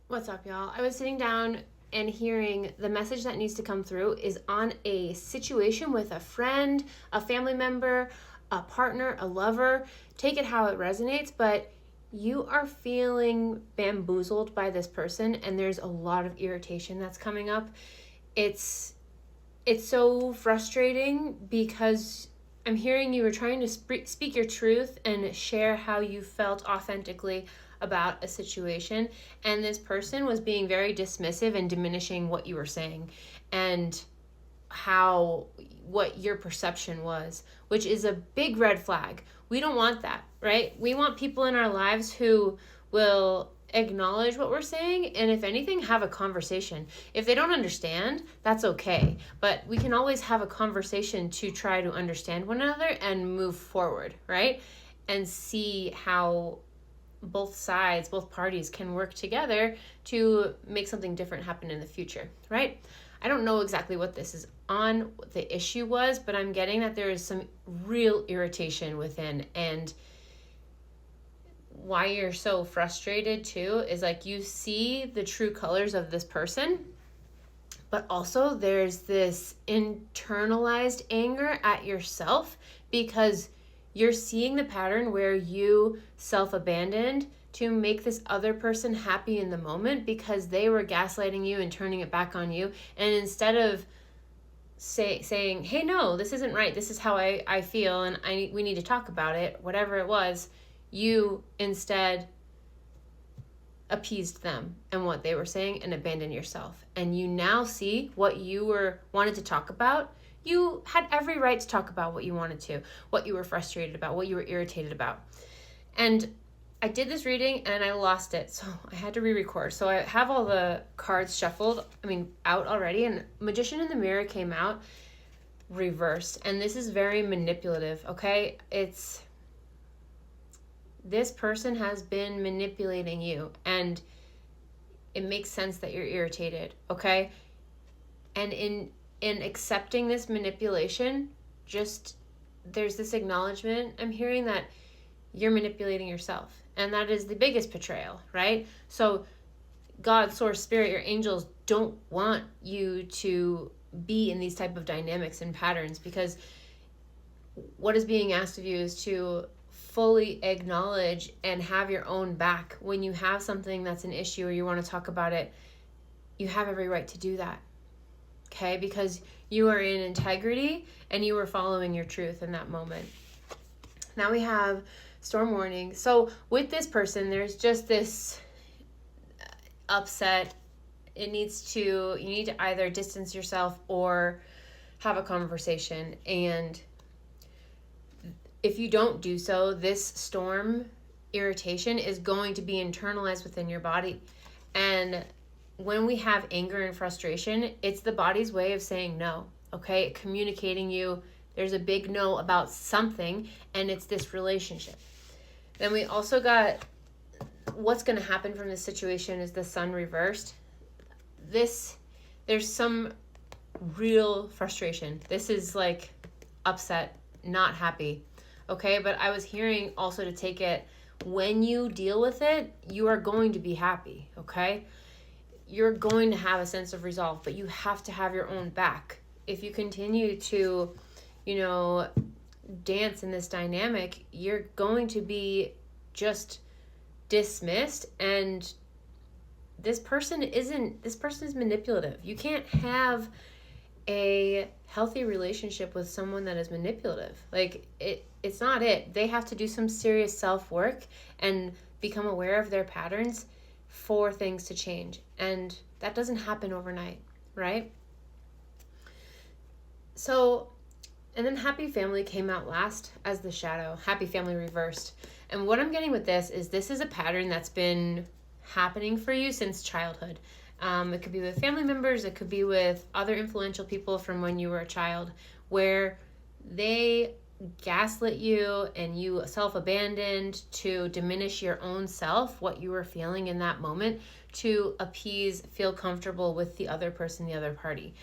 What's up, y'all? I was sitting down and hearing the message that needs to come through is on a situation with a friend, a family member, a partner, a lover. Take it how it resonates, but you are feeling bamboozled by this person and there's a lot of irritation that's coming up. It's so frustrating because I'm hearing you were trying to speak your truth and share how you felt authentically about a situation, and this person was being very dismissive and diminishing what you were saying and how what your perception was, which is a big red flag. We don't want that, right? We want people in our lives who will acknowledge what we're saying and, if anything, have a conversation. If they don't understand, that's okay, but we can always have a conversation to try to understand one another and move forward, right? And see how both sides, both parties can work together to make something different happen in the future, right? I don't know exactly what this is on, what the issue was, but I'm getting that there is some real irritation within. And why you're so frustrated too is like you see the true colors of this person, but also there's this internalized anger at yourself because you're seeing the pattern where you self-abandoned to make this other person happy in the moment because they were gaslighting you and turning it back on you. And instead of saying, hey, no, this isn't right, this is how I feel, and we need to talk about it, whatever it was, you instead appeased them and what they were saying and abandoned yourself. And you now see what you wanted to talk about. You had every right to talk about what you wanted to, what you were frustrated about, what you were irritated about. And I did this reading and I lost it, so I had to re-record. So I have all the cards shuffled, out already, and Magician in the Mirror came out reversed. And this is very manipulative, okay? This person has been manipulating you, and it makes sense that you're irritated, okay? And in accepting this manipulation, just there's this acknowledgement I'm hearing that you're manipulating yourself, and that is the biggest betrayal, right? So God, source, spirit, your angels don't want you to be in these type of dynamics and patterns, because what is being asked of you is to fully acknowledge and have your own back. When you have something that's an issue or you want to talk about it, you have every right to do that, okay? Because you are in integrity and you were following your truth in that moment. Now we have storm warning. So with this person, there's just this upset. You need to either distance yourself or have a conversation. And if you don't do so, this storm irritation is going to be internalized within your body. And when we have anger and frustration, it's the body's way of saying no, okay? Communicating you, there's a big no about something, and it's this relationship. Then we also got what's going to happen from this situation is the sun reversed. There's some real frustration. This is like upset, not happy. Okay, but I was hearing also to take it, when you deal with it, you are going to be happy, okay? You're going to have a sense of resolve, but you have to have your own back. If you continue to, dance in this dynamic, you're going to be just dismissed, and this person is manipulative. You can't have a healthy relationship with someone that is manipulative. Like it's not it. They have to do some serious self-work and become aware of their patterns for things to change. And that doesn't happen overnight, right? So, and then Happy Family came out last as the shadow. Happy Family reversed. And what I'm getting with this is a pattern that's been happening for you since childhood. It could be with family members, it could be with other influential people from when you were a child, where they gaslit you and you self-abandoned to diminish your own self, what you were feeling in that moment, to feel comfortable with the other person, the other party.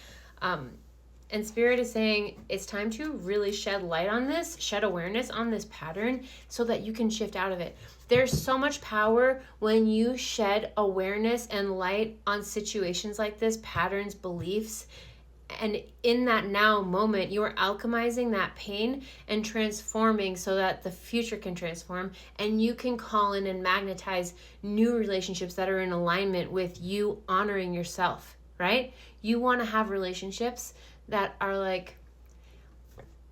And Spirit is saying it's time to really shed light on this, shed awareness on this pattern so that you can shift out of it. There's so much power when you shed awareness and light on situations like this, patterns, beliefs. And in that now moment, you are alchemizing that pain and transforming so that the future can transform, and you can call in and magnetize new relationships that are in alignment with you honoring yourself, right? You want to have relationships that are like,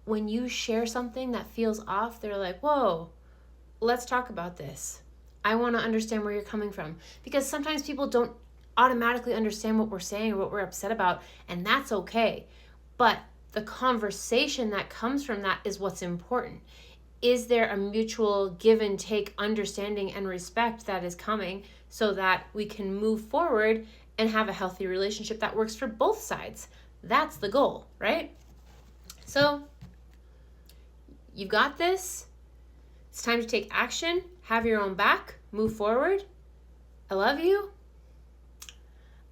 when you share something that feels off, they're like, whoa, let's talk about this. I want to understand where you're coming from. Because sometimes people don't automatically understand what we're saying or what we're upset about, and that's okay. But the conversation that comes from that is what's important. Is there a mutual give and take understanding and respect that is coming so that we can move forward and have a healthy relationship that works for both sides? That's the goal, right? So you've got this. It's time to take action, have your own back, move forward. I love you.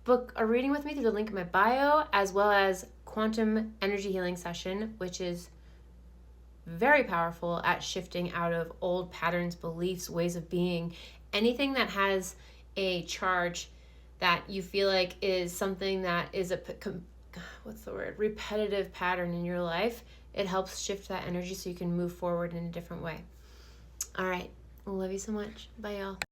Book a reading with me through the link in my bio, as well as quantum energy healing session, which is very powerful at shifting out of old patterns, beliefs, ways of being, anything that has a charge that you feel like is something that is repetitive pattern in your life. It helps shift that energy so you can move forward in a different way. All right. Love you so much. Bye, y'all.